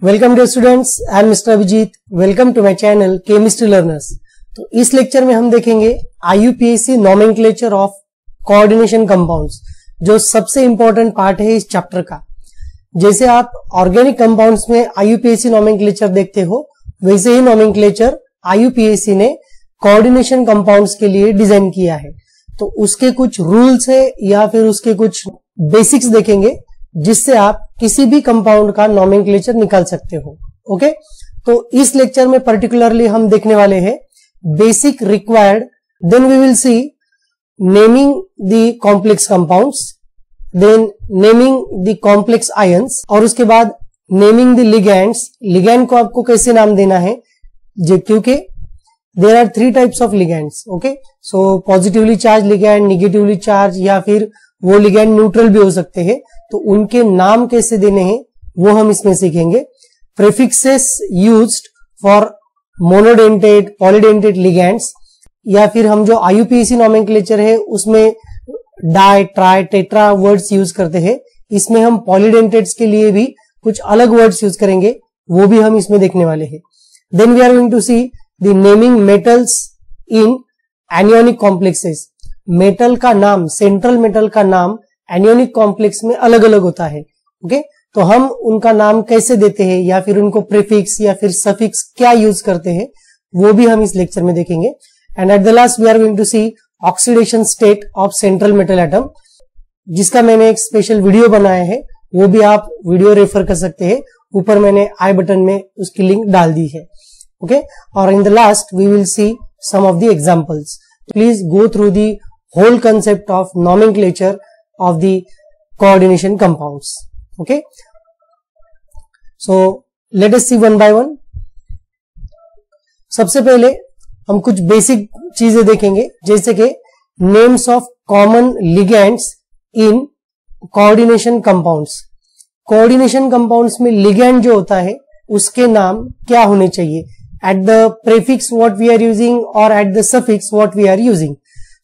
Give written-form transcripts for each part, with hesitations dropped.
Welcome dear students, I am mister Abhijeet. Welcome to my channel chemistry learners. तो इस lecture में हम देखेंगे IUPAC nomenclature of coordination compounds, जो सबसे इंपॉर्टेंट पार्ट है इस चैप्टर का। जैसे आप ऑर्गेनिक कंपाउंड्स में IUPAC नॉमेनक्लेचर देखते हो, वैसे ही नॉमेनक्लेचर IUPAC ने कोऑर्डिनेशन कंपाउंड्स के लिए डिजाइन किया है। तो उसके कुछ रूल्स है या फिर उसके कुछ बेसिक्स देखेंगे, जिससे आप किसी भी कंपाउंड का नॉमेनक्लेचर निकाल सकते हो। ओके, तो इस लेक्चर में पर्टिकुलरली हम देखने वाले हैं basic required, then we will see naming the complex compounds, then naming the complex ions, और उसके बाद नेमिंग द लिगैंड्स। लिगैंड को आपको कैसे नाम देना है, क्योंकि there are 3 types of ligands. Okay, so positively charge ligand, negatively charge, या फिर वो लिगैंड न्यूट्रल भी हो सकते हैं। तो उनके नाम कैसे देने हैं वो हम इसमें सीखेंगे। Prefixes used for monodentate, polydentate ligands, या फिर हम जो IUPAC नॉमेनक्लेचर है उसमें di, tri, tetra words use करते हैं। इसमें हम पॉलीडेंटेट्स के लिए भी कुछ अलग वर्ड्स यूज करेंगे, वो भी हम इसमें देखने वाले हैं। Then we are going to see the naming metals in anionic complexes. Metal का नाम, सेंट्रल मेटल का नाम एनियोनिक कॉम्प्लेक्स में अलग अलग होता है। ओके, तो हम उनका नाम कैसे देते हैं, या फिर उनको प्रीफिक्स या फिर सफिक्स क्या यूज करते हैं, वो भी हम इस लेक्चर में देखेंगे। And at the last we are going to see oxidation state of central metal atom, जिसका मैंने एक स्पेशल वीडियो बनाया है, वो भी आप वीडियो रेफर कर सकते हैं। ऊपर मैंने आई बटन में उसकी लिंक डाल दी है। ओके, और in the last we will see some of the examples. Please go through the whole concept of nomenclature of the coordination compounds. Okay, so let us see one by one. सबसे पहले हम कुछ basic चीजें देखेंगे, जैसे कि names of common ligands in coordination compounds. coordination compounds में ligand जो होता है उसके नाम क्या होने चाहिए, at the prefix what we are using or at the suffix what we are using.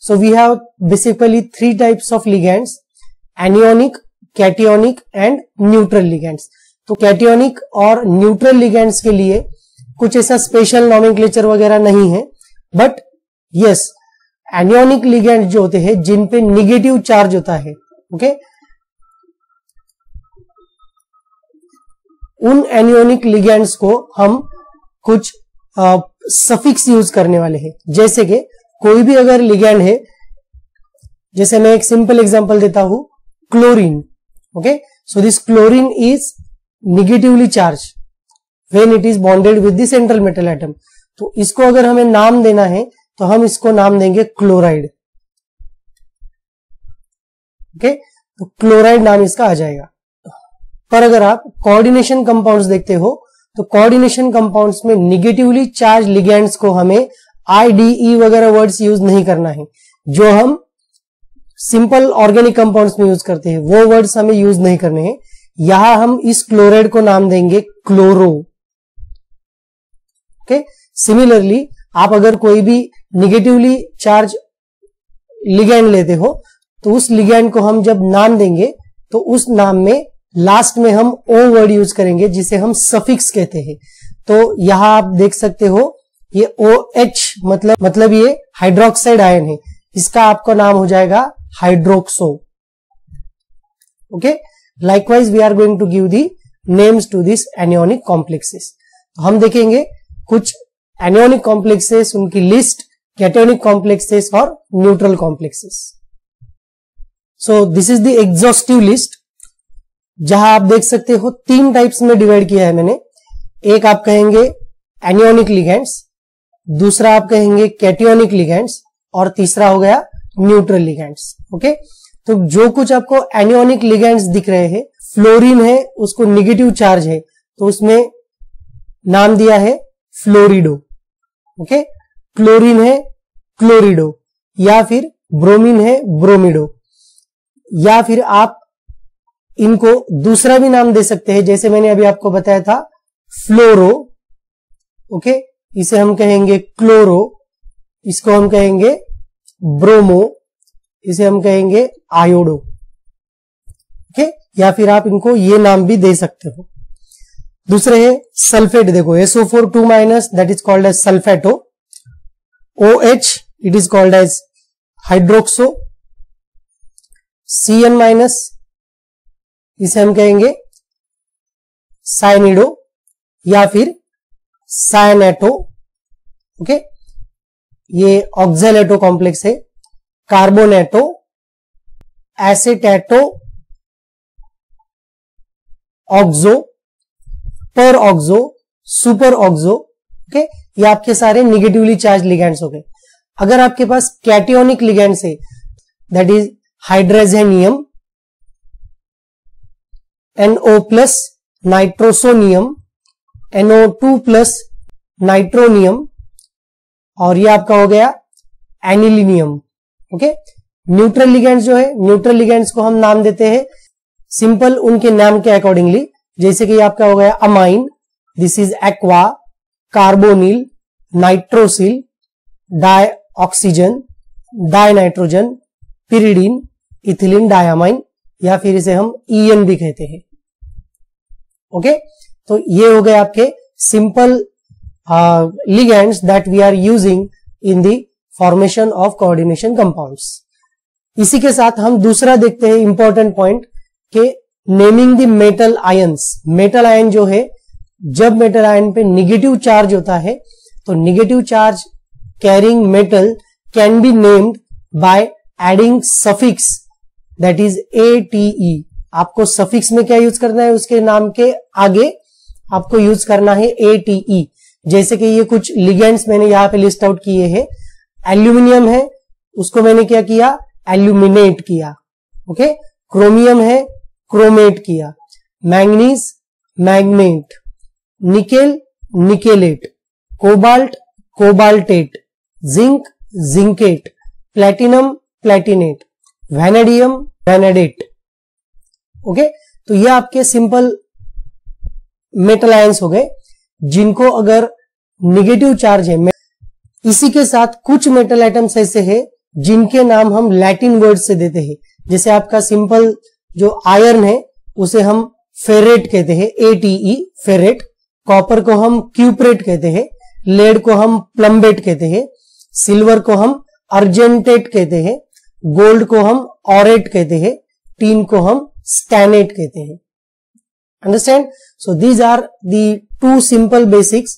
So we have basically 3 types of ligands: anionic, cationic and neutral ligands. तो cationic और neutral ligands के लिए कुछ ऐसा स्पेशल नॉमेनक्लेचर वगैरह नहीं है, but yes anionic ligands जो होते हैं जिन पे निगेटिव चार्ज होता है, ओके, उन anionic ligands को हम कुछ सफिक्स यूज करने वाले हैं। जैसे कि कोई भी अगर लिगैंड है, जैसे मैं एक सिंपल एग्जांपल देता हूं, chlorine. Okay, so this chlorine is negatively charge when it is bonded with the central metal atom. तो इसको अगर हमें नाम देना है तो हम इसको नाम देंगे क्लोराइड। ओके, तो क्लोराइड नाम इसका आ जाएगा। पर अगर आप कोऑर्डिनेशन कंपाउंड्स देखते हो तो कोऑर्डिनेशन कंपाउंड्स में निगेटिवली चार्ज लिगैंड्स को हमें IDE वगैरह वर्ड्स यूज नहीं करना है। जो हम सिंपल ऑर्गेनिक कंपाउंड्स में यूज करते हैं वो वर्ड्स हमें यूज नहीं करने हैं। यहां हम इस क्लोराइड को नाम देंगे क्लोरो। ओके, सिमिलरली आप अगर कोई भी निगेटिवली चार्ज लिगैंड लेते हो तो उस लिगैंड को हम जब नाम देंगे तो उस नाम में लास्ट में हम O वर्ड यूज करेंगे, जिसे हम सफिक्स कहते हैं। तो यहां आप देख सकते हो ये OH मतलब ये हाइड्रोक्साइड आयन है, इसका आपका नाम हो जाएगा hydroxo. Okay, likewise we are going to give the names to this anionic complexes. तो हम देखेंगे कुछ एनियोनिक कॉम्प्लेक्सेस, उनकी लिस्ट, कैटायोनिक कॉम्प्लेक्सेस और neutral complexes. So this is the exhaustive list, जहां आप देख सकते हो 3 टाइप्स में डिवाइड किया है मैंने। एक आप कहेंगे एनियोनिक लिगैंड्स, दूसरा आप कहेंगे कैटियोनिक लिगैंड्स, और तीसरा हो गया न्यूट्रल लिगैंड्स। ओके, तो जो कुछ आपको एनियोनिक लिगैंड्स दिख रहे हैं, फ्लोरीन है उसको निगेटिव चार्ज है तो उसमें नाम दिया है फ्लोरिडो। ओके, क्लोरीन है क्लोरिडो, या फिर ब्रोमीन है ब्रोमिडो, या फिर आप इनको दूसरा भी नाम दे सकते हैं, जैसे मैंने अभी आपको बताया था फ्लोरो। ओके, इसे हम कहेंगे क्लोरो, इसको हम कहेंगे ब्रोमो, इसे हम कहेंगे आयोडो। ओके, या फिर आप इनको ये नाम भी दे सकते हो। दूसरे है सल्फेट, देखो SO4 2- that is called as sulphato, OH it is called as hydroxo, Cn- इसे हम कहेंगे साइनिडो या फिर साइनेटो। ओके, ये ऑक्जेलेटो कॉम्प्लेक्स है। Carbonato, acetato, oxo, peroxo, superoxo. Okay, ये आपके सारे निगेटिवली चार्ज लिगेंड्स हो गए। अगर आपके पास कैटियोनिक लिगेंड्स है, that is hydrogenium, NO+ nitrosonium, NO2+ nitronium, और ये आपका हो गया एनिलिनियम। ओके, न्यूट्रल लिगेंड्स जो है, न्यूट्रल लिगेंड्स को हम नाम देते हैं सिंपल उनके नाम के अकॉर्डिंगली, जैसे कि आपका हो गया amine, this is aqua, carbonyl, nitrosyl, dioxygen, dinitrogen, pyridine, ethylene diamine, या फिर इसे हम EN भी कहते हैं। ओके, तो ये हो गए आपके simple ligands that we are using in the formation of coordination compounds. इसी के साथ हम दूसरा देखते हैं इंपॉर्टेंट पॉइंट के naming the metal ions. Metal ion जो है, जब मेटल आयन पे निगेटिव चार्ज होता है तो negative charge carrying metal can be named by adding suffix that is ATE। आपको सफिक्स में क्या यूज करना है, उसके नाम के आगे आपको यूज करना है ATE। जैसे कि ये कुछ लिगेंड्स मैंने यहां पे लिस्ट आउट किए हैं। एल्यूमिनियम है, उसको मैंने क्या किया, एल्यूमिनेट किया। ओके, क्रोमियम है, क्रोमेट किया। Manganese, manganate. Nickel, nickelate. Cobalt, cobaltate. Zinc, zincate. Platinum, platinate. Vanadium, vanadate. Okay, तो ये आपके सिंपल मेटल आयंस हो गए जिनको अगर निगेटिव चार्ज है। इसी के साथ कुछ मेटल आइटम्स ऐसे हैं जिनके नाम हम लैटिन वर्ड से देते हैं। जैसे आपका सिंपल जो आयरन है उसे हम फेरेट कहते हैं, ATE फेरेट। कॉपर को हम क्यूप्रेट कहते हैं। लेड को हम प्लम्बेट कहते हैं। सिल्वर को हम अर्जेंटेट कहते हैं। गोल्ड को हम ऑरेट कहते हैं। टीन को हम स्टैनेट कहते हैं। Understand? So these are the two simple basics.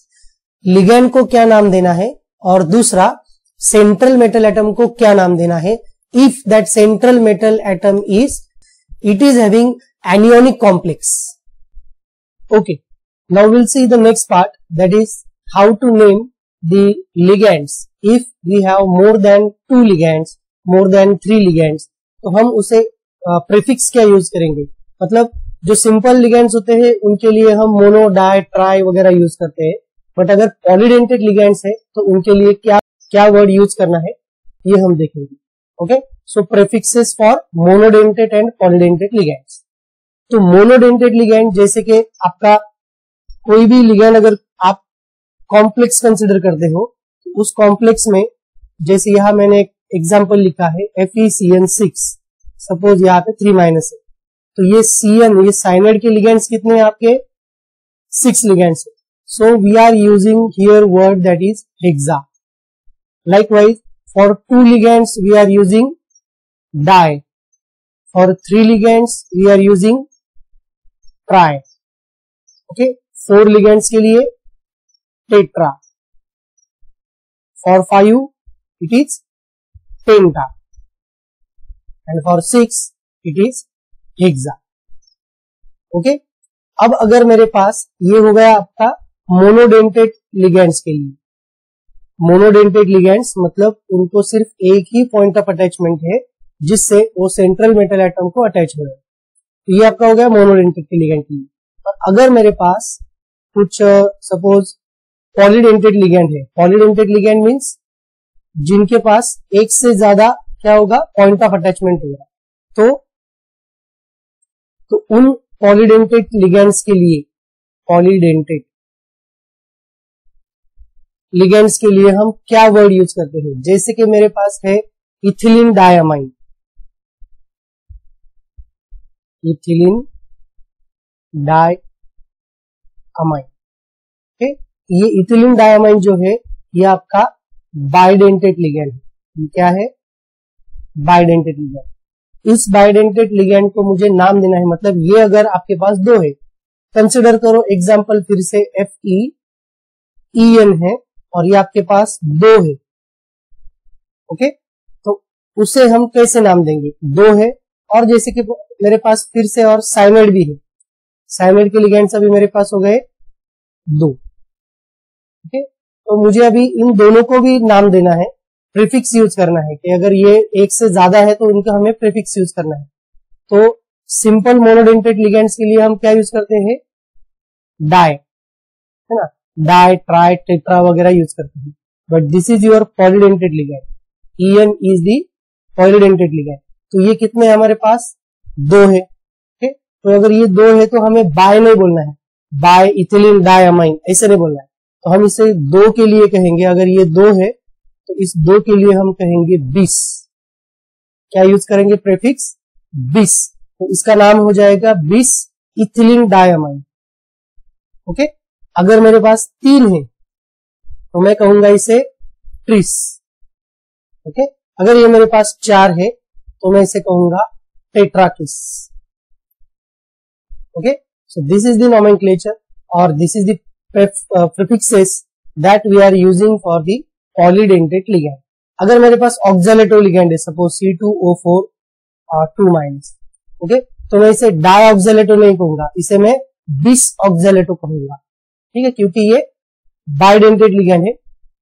Ligand को क्या नाम देना है और दूसरा सेंट्रल मेटल एटम को क्या नाम देना है। If that central metal atom is having anionic complex. Okay, now we'll see the next part, that is how to name the ligands. If we have more than 2 ligands, more than 3 ligands, तो हम उसे prefix क्या use करेंगे। मतलब जो simple ligands होते हैं उनके लिए हम मोनो, डाई, ट्राई वगैरह यूज करते हैं, बट अगर पॉलीडेंटेड लिगेंड्स है तो उनके लिए क्या वर्ड यूज करना है ये हम देखेंगे। Okay, so prefixes for monodentate and polydentate ligands. तो मोनोडेंटेड लिगेंड जैसे कि आपका कोई भी लिगेंड अगर आप कॉम्प्लेक्स कंसिडर करते हो, उस कॉम्प्लेक्स में जैसे यहां मैंने एक एग्जांपल लिखा है FeCN6, सपोज यहाँ पे 3- है, तो ये CN, ये साइनाइड के लिगेंड्स कितने हैं आपके 6 लिगेंड्स है। So we are using here word that is hexa. Likewise, for 2 ligands we are using di. For 3 ligands we are using tri. Okay, 4 ligands के लिए tetra. For 5 it is penta, and for 6 it is hexa. Okay, अब अगर मेरे पास ये हो गया आपका monodentate ligands के लिए। मोनोडेंटेड लिगेंड्स मतलब उनको सिर्फ एक ही पॉइंट ऑफ अटैचमेंट है जिससे वो सेंट्रल मेटल एटम को अटैच हो रहा है, तो ये आपका हो गया मोनोडेंटेड के लिगेंड के लिए। और अगर मेरे पास कुछ सपोज पॉलीडेंटेड लिगेंड है, पॉलीडेंटेड लिगेंड मींस जिनके पास एक से ज्यादा क्या होगा पॉइंट ऑफ अटैचमेंट होगा, तो उन पॉलीडेंटेड लिगेंड्स के लिए, पॉलीडेंटेड लिगेंड्स के लिए हम क्या वर्ड यूज करते हैं। जैसे कि मेरे पास है ethylene diamine, ethylene diamine, amine. Okay, ये इथिलीन डायमाइन जो है ये आपका बाइडेंटेट लिगैंड है। ये क्या है? Bidentate ligand. इस बाइडेंटेट लिगैंड को मुझे नाम देना है, मतलब ये अगर आपके पास दो है, कंसिडर करो एग्जांपल फिर से FeEN है और ये आपके पास दो है। ओके, तो उसे हम कैसे नाम देंगे? दो है और जैसे कि मेरे पास फिर से और साइनाइड भी है, साइनाइड के लिगैंड्स अभी मेरे पास हो गए दो। ओके, तो मुझे अभी इन दोनों को भी नाम देना है, प्रीफिक्स यूज करना है कि अगर ये एक से ज्यादा है तो इनका हमें प्रीफिक्स यूज करना है। तो सिंपल मोनोडेंटेट लिगैंड्स के लिए हम क्या यूज करते हैं? डाई, है ना, डाई, ट्राई, टेट्रा वगैरह यूज करते हैं। But this is your polydentate ligand. EN is the polydentate ligand. तो ये कितने हैं हमारे पास? दो है। ओके, तो अगर ये दो है तो हमें बाय नहीं बोलना है, बाय इथिलीन डायमाइन ऐसे नहीं बोलना है। तो हम इसे दो के लिए कहेंगे, अगर ये दो है तो इस दो के लिए हम कहेंगे बिस। क्या यूज करेंगे? प्रीफिक्स बिस। तो इसका नाम हो जाएगा बिस इथिलीन डायमाइन। ओके, अगर मेरे पास तीन है तो मैं कहूंगा इसे ट्रिस। ओके, अगर ये मेरे पास चार है तो मैं इसे कहूंगा tetrakis. Okay, so this is the nomenclature और this is the prefixes that we are using for the polydentate ligand. अगर मेरे पास ऑक्सैलेटो लिगैंड है, सपोज C2O4 2-, ओके, तो मैं इसे डाई ऑक्सैलेटो नहीं कहूंगा, इसे मैं बिस ऑक्सैलेटो कहूंगा। ठीक है, क्योंकि ये बाइडेंटेट लिगैंड है।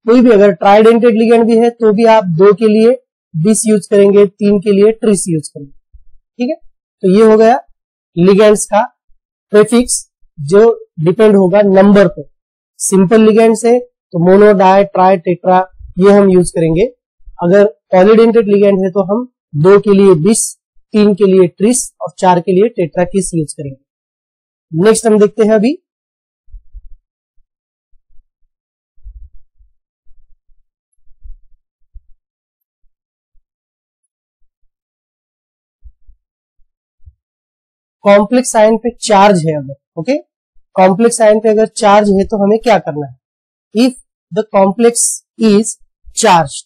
कोई भी अगर ट्राइडेंटेट लिगैंड भी है तो भी आप दो के लिए बिस यूज करेंगे, तीन के लिए ट्रिस यूज करेंगे। ठीक है, तो ये हो गया लिगैंड्स का प्रीफिक्स जो डिपेंड होगा नंबर पे। सिंपल लिगैंड्स है तो मोनो, डाई, ट्राई, टेट्रा ये हम यूज करेंगे। अगर पॉलीडेंटेट लिगैंड है तो हम दो के लिए बिस, तीन के लिए ट्रिस और चार के लिए टेट्राकिस यूज करेंगे। नेक्स्ट हम देखते हैं अभी कॉम्प्लेक्स आयन पे चार्ज है अगर, ओके, कॉम्प्लेक्स आयन पे अगर चार्ज है तो हमें क्या करना है? If the complex is charged,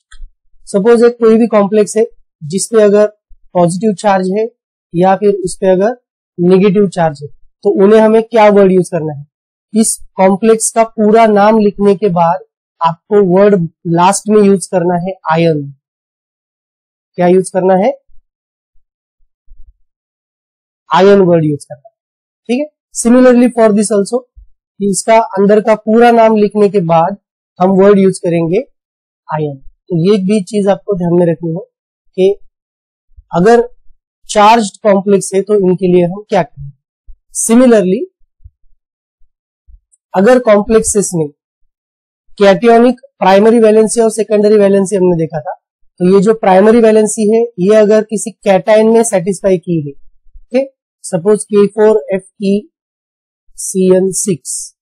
suppose एक कोई भी कॉम्प्लेक्स है जिसपे अगर पॉजिटिव चार्ज है या फिर उस पे अगर नेगेटिव चार्ज है, तो उन्हें हमें क्या वर्ड यूज करना है? इस कॉम्प्लेक्स का पूरा नाम लिखने के बाद आपको वर्ड लास्ट में यूज करना है आयन। क्या यूज करना है? आयन वर्ड यूज करना है। ठीक है, सिमिलरली फॉर दिस ऑल्सो, इसका अंदर का पूरा नाम लिखने के बाद हम वर्ड यूज करेंगे आयन। तो ये भी चीज आपको ध्यान में रखनी है कि अगर चार्ज्ड कॉम्प्लेक्स है तो इनके लिए हम क्या करें। सिमिलरली अगर कॉम्प्लेक्सेस में कैटियोनिक प्राइमरी वैलेंसी और सेकेंडरी वैलेंसी हमने देखा था, तो ये जो प्राइमरी वैलेंसी है ये अगर किसी कैटायन ने सेटिस्फाई की है, ठीक, सपोज K4FeCN6,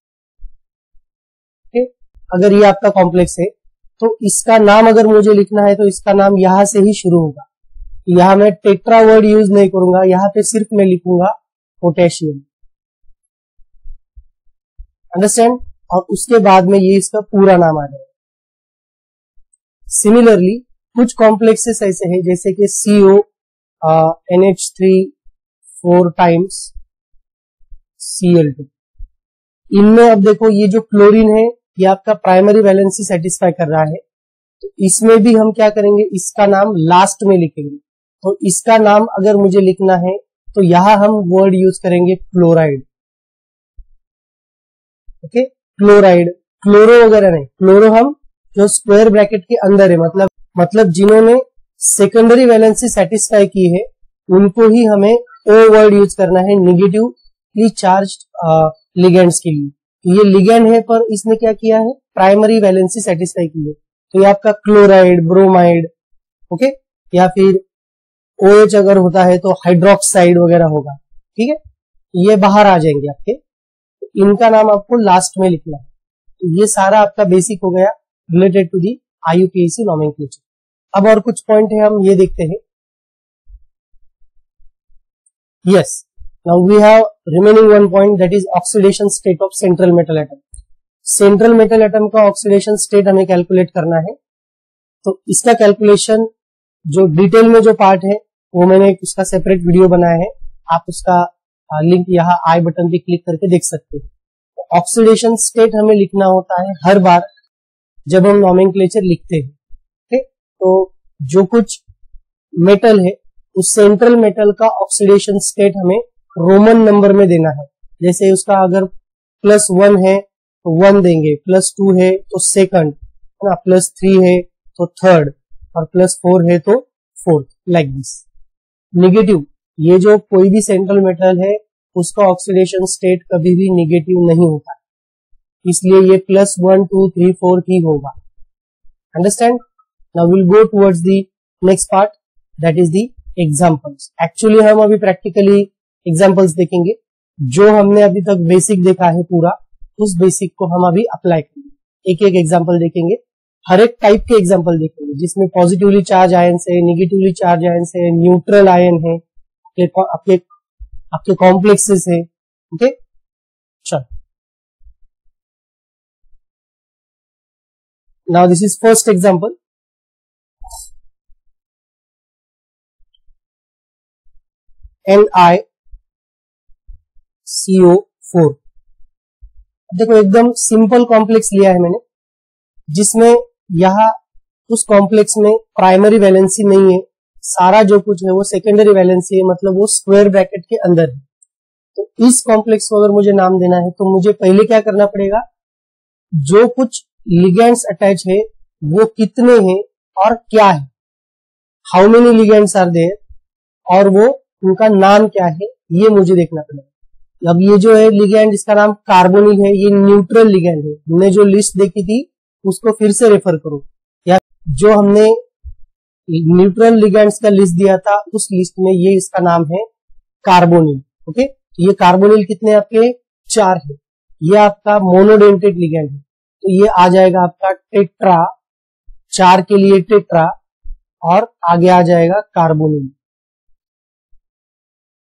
ठीक, अगर ये आपका कॉम्प्लेक्स है तो इसका नाम अगर मुझे लिखना है तो इसका नाम यहां से ही शुरू होगा। यहां मैं टेट्रा वर्ड यूज नहीं करूंगा, यहां पे सिर्फ मैं लिखूंगा पोटेशियम, अंडरस्टैंड, और उसके बाद में ये इसका पूरा नाम आ जाएगा। सिमिलरली कुछ कॉम्प्लेक्सेस ऐसे हैं जैसे कि CO NH3 4 टाइम्स Cl2, इनमें अब देखो ये जो क्लोरीन है ये आपका प्राइमरी वैलेंसी सेटिस्फाई कर रहा है, तो इसमें भी हम क्या करेंगे, इसका नाम लास्ट में लिखेंगे। तो इसका नाम अगर मुझे लिखना है तो यहां हम वर्ड यूज करेंगे क्लोराइड, ओके, क्लोराइड, क्लोरो वगैरह नहीं, क्लोरो हम जो स्क्वायर ब्रैकेट के अंदर है, मतलब जिन्होंने सेकेंडरी वैलेंसी सेटिस्फाई की है उनको ही हमें ओ वर्ड यूज करना है नेगेटिवली चार्ज्ड लिगेंड्स के लिए। तो ये लिगेंड है पर इसने क्या किया है, प्राइमरी वैलेंसी सेटिस्फाई की है, तो ये आपका क्लोराइड, ब्रोमाइड, ओके, या फिर OH अगर होता है तो हाइड्रोक्साइड वगैरह होगा, ठीक है, ये बाहर आ जाएंगे आपके, तो इनका नाम आपको लास्ट में लिखना है। तो ये सारा आपका बेसिक हो गया related to the IUPAC nomenclature. अब और कुछ पॉइंट है हम ये देखते हैं। Yes, now we have remaining one point, that is oxidation state of central metal atom. Central metal atom का ऑक्सीडेशन स्टेट हमें कैलकुलेट करना है। तो इसका कैलकुलेशन जो डिटेल में जो पार्ट है वो मैंने उसका सेपरेट वीडियो बनाया है, आप उसका लिंक यहाँ आई बटन पे क्लिक करके देख सकते हैं। तो ऑक्सीडेशन स्टेट हमें लिखना होता है हर बार जब हम नॉमेनक्लेचर लिखते हैं। ठीक, तो जो कुछ मेटल है उस सेंट्रल मेटल का ऑक्सीडेशन स्टेट हमें रोमन नंबर में देना है। जैसे उसका अगर +1 है तो 1 देंगे, +2 है तो सेकंड, है ना, +3 है तो थर्ड, और +4 है तो फोर्थ, लाइक दिस। निगेटिव, ये जो कोई भी सेंट्रल मेटल है उसका ऑक्सीडेशन स्टेट कभी भी निगेटिव नहीं होता, इसलिए ये +1 2 3 4 ही होगा। Understand? Now will go towards the next part, that is the examples. Actually हम अभी प्रैक्टिकली एग्जांपल्स देखेंगे। जो हमने अभी तक बेसिक देखा है पूरा, उस बेसिक को हम अभी अप्लाई करेंगे। एक एक एग्जांपल देखेंगे, हर एक टाइप के एग्जांपल देखेंगे, जिसमें पॉजिटिवली चार्ज आयन है, नेगेटिवली चार्ज आयन है, न्यूट्रल आयन है, आपके कॉम्प्लेक्सेस है। ओके, चलो, now this is first example. NiCO4। देखो एकदम सिंपल कॉम्प्लेक्स लिया है मैंने, जिसमें यहाँ उस कॉम्प्लेक्स में प्राइमरी वैलेंसी नहीं है, सारा जो कुछ है वो सेकेंडरी वैलेंसी है, मतलब वो स्क्वायर ब्रैकेट के अंदर है। तो इस कॉम्प्लेक्स को अगर मुझे नाम देना है तो मुझे पहले क्या करना पड़ेगा, जो कुछ लिगेंड्स अटैच है वो कितने हैं और क्या है, how many ligands are there, और वो उनका नाम क्या है, ये मुझे देखना पड़ेगा। अब ये जो है लिगेंड, इसका नाम कार्बोनिल है, ये न्यूट्रल लिगेंड है। हमने जो लिस्ट देखी थी उसको फिर से रेफर करो, या जो हमने न्यूट्रल लिगेंड्स का लिस्ट दिया था उस लिस्ट में ये इसका नाम है कार्बोनिल। ओके, ये कार्बोनिल कितने आपके 4 है। ये आपका मोनोडेंटेड लिगेंड है, तो ये आ जाएगा आपका टेट्रा, 4 के लिए टेट्रा, और आगे आ जाएगा कार्बोनिल।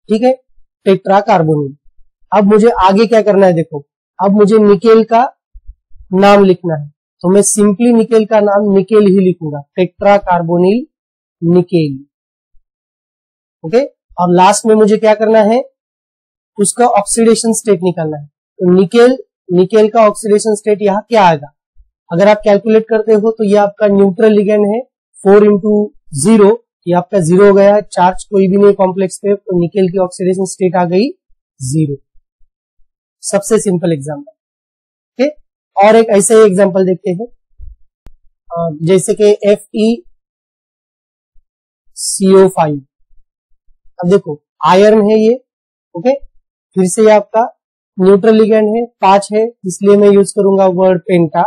ठीक है, टेट्रा कार्बोनिल। अब मुझे आगे क्या करना है, देखो अब मुझे निकेल का नाम लिखना है, तो मैं सिंपली निकेल का नाम निकेल ही लिखूंगा, टेट्रा कार्बोनिल निकेल। ओके, और लास्ट में मुझे क्या करना है, उसका ऑक्सीडेशन स्टेट निकालना है। तो निकेल का ऑक्सीडेशन स्टेट यहाँ क्या आएगा, अगर आप कैलकुलेट करते हो तो ये आपका न्यूट्रल लिगेंड है, 4 × 0, ये आपका 0 हो गया, चार्ज कोई भी नहीं कॉम्प्लेक्स पे, तो निकेल की ऑक्सीडेशन स्टेट आ गई 0। सबसे सिंपल एग्जांपल। ओके, और एक ऐसे ही एग्जांपल देखते हैं, जैसे कि FeCO5। अब देखो आयरन है ये। ओके, फिर से ये आपका न्यूट्रल लिगेंड है, 5 है, इसलिए मैं यूज करूंगा वर्ड पेंटा।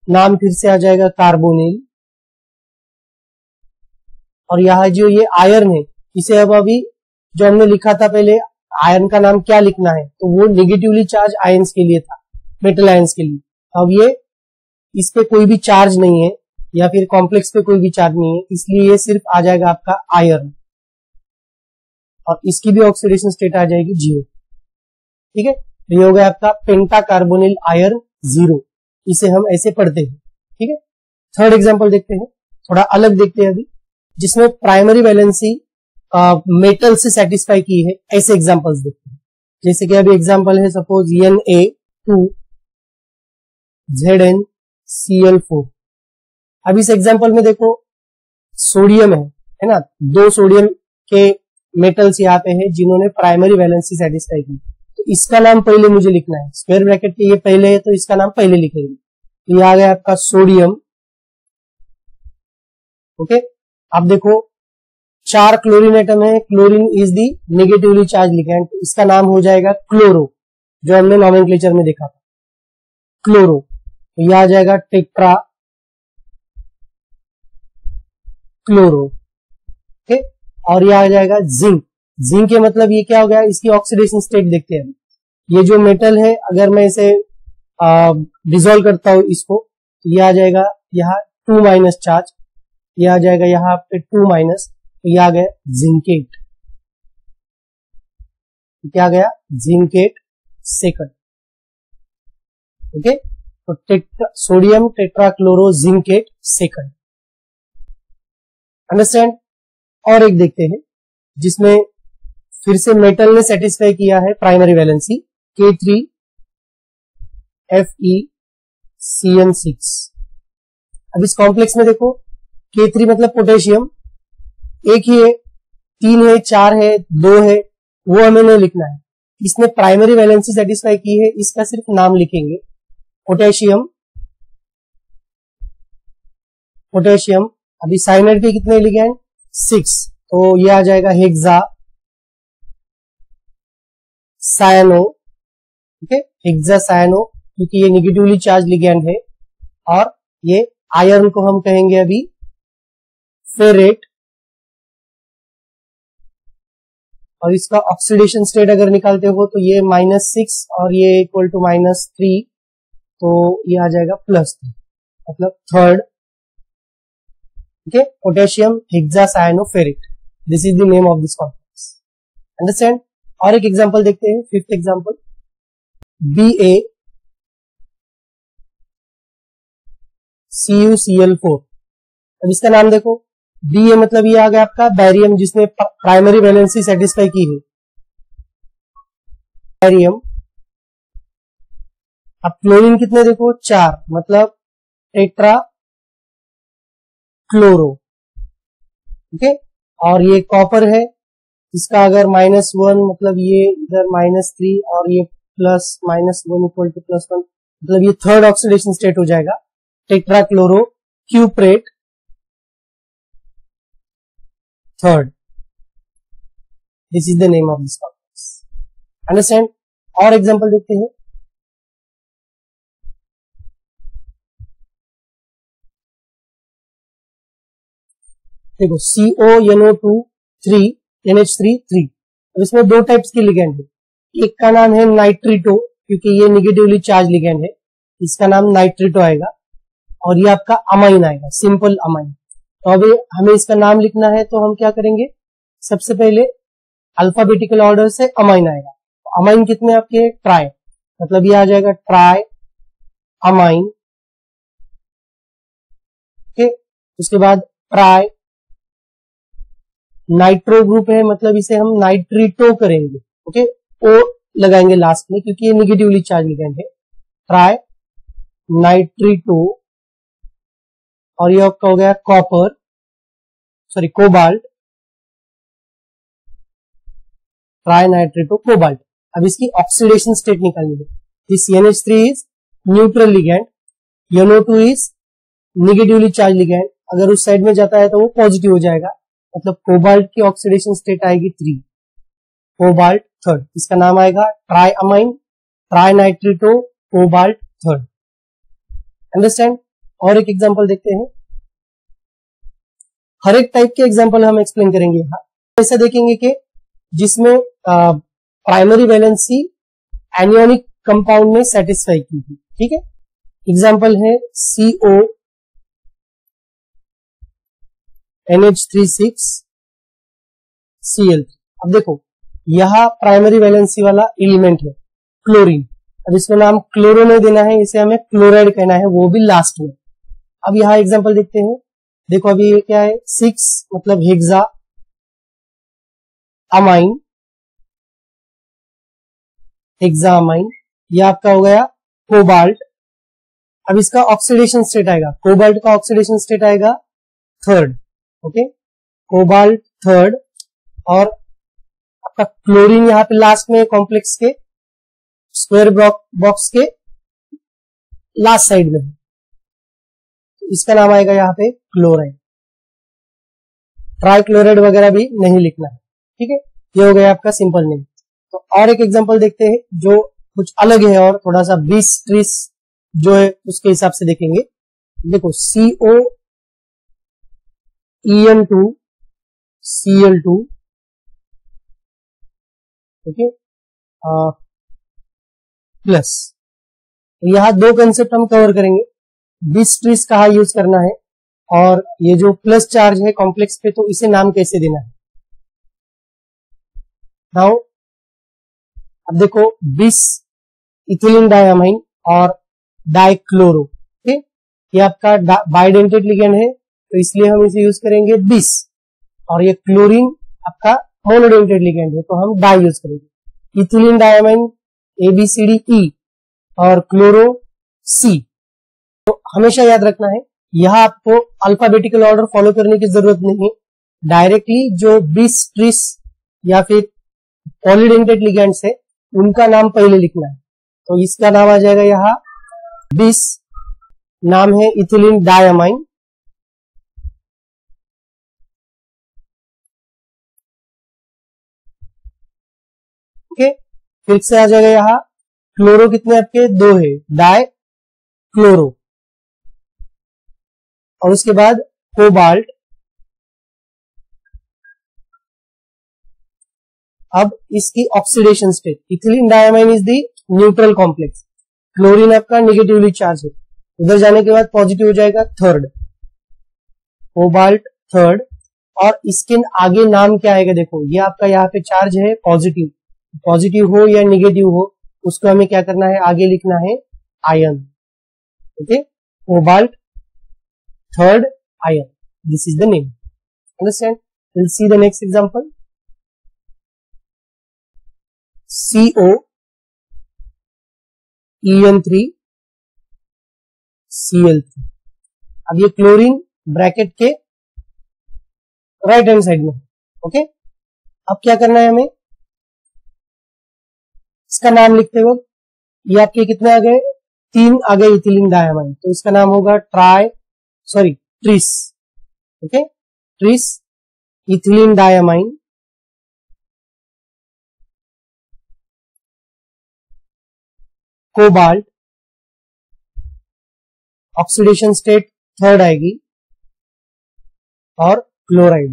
नाम फिर से आ जाएगा कार्बोनिल, और यहाँ जो ये आयरन है, इसे अब अभी जो हमने लिखा था पहले, आयरन का नाम क्या लिखना है, तो वो नेगेटिवली चार्ज आयंस के लिए था, मेटल आयंस के लिए। अब ये इस पे कोई भी चार्ज नहीं है, या फिर कॉम्प्लेक्स पे कोई भी चार्ज नहीं है, इसलिए ये सिर्फ आ जाएगा आपका आयरन, और इसकी भी ऑक्सीडेशन स्टेट आ जाएगी 0। ठीक है, तो ये हो गया आपका पेंटा कार्बोनिल आयरन 0। इसे हम ऐसे पढ़ते हैं। ठीक है, थर्ड एग्जांपल देखते हैं, थोड़ा अलग देखते हैं अभी, जिसमें प्राइमरी वैलेंसी मेटल से सेटिस्फाई की है, ऐसे एग्जांपल्स देखते हैं। जैसे कि अभी एग्जांपल है सपोज Na2ZnCl4। अब इस एग्जांपल में देखो सोडियम है ना, 2 सोडियम के मेटल्स यहाँ पे है जिन्होंने प्राइमरी वैलेंसी सेटिस्फाई की। तो इसका नाम पहले मुझे लिखना है, स्क्वायर ब्रैकेट के ये पहले है तो इसका नाम पहले लिखेंगे। तो ये आ गया आपका सोडियम। ओके, अब देखो 4 क्लोरीन एटम है, chlorine is the negatively charge ligand, तो इसका नाम हो जाएगा क्लोरो, जो हमने नॉमेनक्लेचर में देखा था, क्लोरो। तो यह आ जाएगा टेट्रा क्लोरो। ओके, और यह आ जाएगा जिंक। जिंक के मतलब ये क्या हो गया, इसकी ऑक्सीडेशन स्टेट देखते हैं। ये जो मेटल है, अगर मैं इसे डिसॉल्व करता हूं इसको, तो यह आ जाएगा यहाँ 2- चार्ज, यह आ जाएगा यहाँ पे 2-, तो यह आ गया जिंकेट। क्या गया, जिंकेट सेकंड। ओके, तो सोडियम टेट्राक्लोरो जिंकेट सेकंड। अंडरस्टैंड। और एक देखते हैं जिसमें फिर से मेटल ने सेटिस्फाई किया है प्राइमरी वैलेंसी, K3FeCN6। अब इस कॉम्प्लेक्स में देखो K3 मतलब पोटेशियम, एक ही है, 3 है, 4 है, 2 है, वो हमें नहीं लिखना है। इसने प्राइमरी वैलेंसी सेटिस्फाई की है, इसका सिर्फ नाम लिखेंगे पोटेशियम। पोटेशियम, अभी साइनाइड के कितने लिगेंड, 6, तो ये आ जाएगा हेक्सा सायनो। ओके, हेक्सा सायनो, क्योंकि ये निगेटिवली चार्ज लिगेंड है। और ये आयरन को हम कहेंगे अभी फेरेट, और इसका ऑक्सीडेशन स्टेट अगर निकालते हो तो ये -6 और ये इक्वल टू -3, तो ये आ जाएगा +3, मतलब third. Okay, potassium hexacyanoferrate, this is the name of this complex. Understand. और एक एग्जांपल देखते हैं, फिफ्थ एग्जांपल, BaCuCl4। अब इसका नाम देखो, Ba मतलब ये आ गया आपका बैरियम, जिसने प्राइमरी वैलेंसी सेटिस्फाई की है, बैरियम। अब क्लोरीन कितने देखो, 4, मतलब टेट्रा क्लोरो। ओके, और ये कॉपर है, इसका अगर -1 मतलब ये इधर -3 और ये +-1 इक्वल टू +1, मतलब ये थर्ड ऑक्सीडेशन स्टेट हो जाएगा, tetra chloro cuprate third. This is the name of this complex. Understand. और एग्जांपल देखते हैं, देखो CONO2 NH3 अब इसमें दो टाइप्स के लिगेंड है, एक का नाम है नाइट्रिटो, क्योंकि ये निगेटिवली चार्ज लिगेंड है, इसका नाम नाइट्रिटो आएगा, और ये आपका अमाइन आएगा, सिंपल अमाइन। तो अभी हमें इसका नाम लिखना है, तो हम क्या करेंगे, सबसे पहले अल्फाबेटिकल ऑर्डर से अमाइन आएगा। तो अमाइन कितने आपके, ट्राई, मतलब ये आ जाएगा ट्राई अमाइन। ओके, उसके बाद ट्राई नाइट्रो ग्रुप है, मतलब इसे हम नाइट्रिटो करेंगे। ओके, ओ लगाएंगे लास्ट में, क्योंकि ये निगेटिवली चार्ज लिगेंड है, ट्राई नाइट्रिटो। और ये आपका हो गया copper, sorry cobalt, tri nitrito cobalt. अब इसकी ऑक्सीडेशन स्टेट निकालनी है। This NH3 is neutral ligand, NO2 is negatively charge ligand, अगर उस साइड में जाता है तो वो पॉजिटिव हो जाएगा, मतलब कोबाल्ट की ऑक्सीडेशन स्टेट आएगी 3, कोबाल्ट थर्ड। इसका नाम आएगा tri amine, tri nitrito cobalt third. Understand. और एक एग्जांपल देखते हैं, हर एक टाइप के एग्जांपल हम एक्सप्लेन करेंगे यहाँ। ऐसा देखेंगे कि जिसमें प्राइमरी वैलेंसी एनियोनिक कंपाउंड में सेटिस्फाई की थी, ठीक है। एग्जांपल है CO NH36Cl3। अब देखो यह प्राइमरी वैलेंसी वाला एलिमेंट है क्लोरीन, अब इसमें नाम क्लोरो नहीं देना है, इसे हमें क्लोराइड कहना है, वो भी लास्ट में। अब यहाँ एग्जांपल देखते हैं, देखो अभी ये क्या है, 6 मतलब हेक्सा अमाइन, हेक्सा अमाइन, ये आपका हो गया कोबाल्ट। अब इसका ऑक्सीडेशन स्टेट आएगा, कोबाल्ट का ऑक्सीडेशन स्टेट आएगा थर्ड। ओके, कोबाल्ट थर्ड, और आपका क्लोरीन यहाँ पे लास्ट में कॉम्प्लेक्स के स्क्वायर बॉक्स के लास्ट साइड में, इसका नाम आएगा यहाँ पे क्लोराइड। ट्राइक्लोराइड वगैरह भी नहीं लिखना है, ठीक है। ये हो गया आपका सिंपल नेम। तो और एक एग्जांपल देखते हैं जो कुछ अलग है और थोड़ा सा 20-30 जो है उसके हिसाब से देखेंगे। देखो COEN2Cl2, ओके, प्लस। यहां दो कंसेप्ट हम कवर करेंगे, डिस्ट्रीस कहाँ यूज करना है, और ये जो प्लस चार्ज है कॉम्प्लेक्स पे, तो इसे नाम कैसे देना है। नाउ अब देखो बिस इथिलीन डायमाइन और डाइक्लोरो, ठीक, ये आपका बाइडेंटेड लिगेंड है तो इसलिए हम इसे यूज करेंगे बिस, और ये क्लोरीन आपका मोनोडेंटेड लिगेंड है तो हम डाई यूज करेंगे। इथिलीन डायमाइन ABCDE और क्लोरो C। तो हमेशा याद रखना है यहां आपको अल्फाबेटिकल ऑर्डर फॉलो करने की जरूरत नहीं है, डायरेक्टली जो बिस ट्रिस या फिर पॉलीडेंटेड लिगेंड्स है उनका नाम पहले लिखना है। तो इसका नाम आ जाएगा यहाँ बिस, नाम है इथिलीन डायमाइन, ओके। फिर से आ जाएगा यहाँ क्लोरो, कितने आपके 2 है, डाई क्लोरो, और उसके बाद कोबाल्ट। अब इसकी oxidation state, ethylene diamine is the neutral complex, chlorine आपका नेगेटिवली चार्ज है, उधर जाने के बाद पॉजिटिव हो जाएगा थर्ड, कोबाल्ट थर्ड, और इसके आगे नाम क्या आएगा, देखो ये आपका यहाँ पे चार्ज है पॉजिटिव, पॉजिटिव हो या नेगेटिव हो उसको हमें क्या करना है, आगे लिखना है ion, okay, cobalt third ion, this is the name, understand. Will see the next example, CO EN3 Cl3। अब ये क्लोरीन ब्रैकेट के राइट हैंड साइड में, ओके। अब क्या करना है हमें, इसका नाम लिखते वक्त ये आपके कितने आ गए, 3 आ गए इथिलीन डायमाइन, तो इसका नाम होगा tris, okay, tris ethylene diamine, cobalt, oxidation state third आएगी, और क्लोराइड,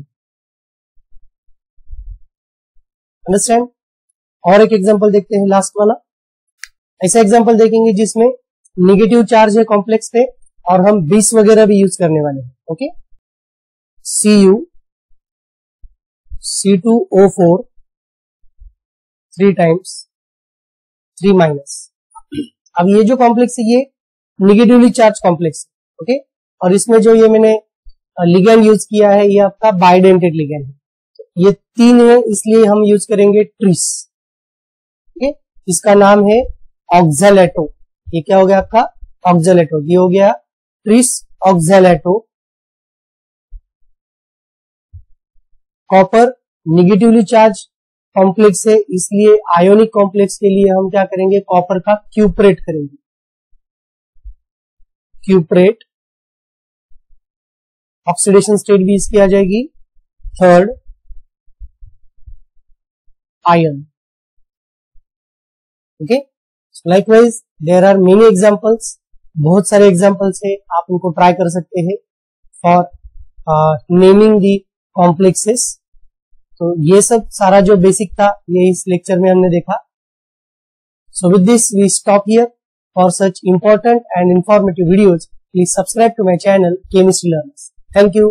अंडरस्टैंड। और एक एग्जांपल देखते हैं लास्ट वाला, ऐसा एग्जांपल देखेंगे जिसमें नेगेटिव चार्ज है कॉम्प्लेक्स पे और हम बिस वगैरह भी यूज करने वाले हैं, okay. Cu C2O4 3 times 3 minus. अब ये जो कॉम्प्लेक्स है ये निगेटिवली चार्ज कॉम्प्लेक्स है, ओके, और इसमें जो ये मैंने लिगेंड यूज किया है ये आपका बाइडेंटेड लिगेंड है, तो ये 3 है इसलिए हम यूज करेंगे ट्रिस, ओके। इसका नाम है ऑक्सैलेटो, ये क्या हो गया आपका ऑक्सैलेटो, ये हो गया tris oxalato. Copper negatively charge complex है इसलिए आयोनिक कॉम्प्लेक्स के लिए हम क्या करेंगे, कॉपर का क्यूप्रेट करेंगे, क्यूप्रेट। ऑक्सीडेशन स्टेट भी इसकी आ जाएगी third, ion, okay. Likewise there are many examples, बहुत सारे एग्जांपल्स है, आप उनको ट्राई कर सकते हैं फॉर नेमिंग दी कॉम्प्लेक्सेस। तो ये सब सारा जो बेसिक था ये इस लेक्चर में हमने देखा। So with this we stop here. For such important and informative videos please subscribe to my channel chemistry learners. Thank you.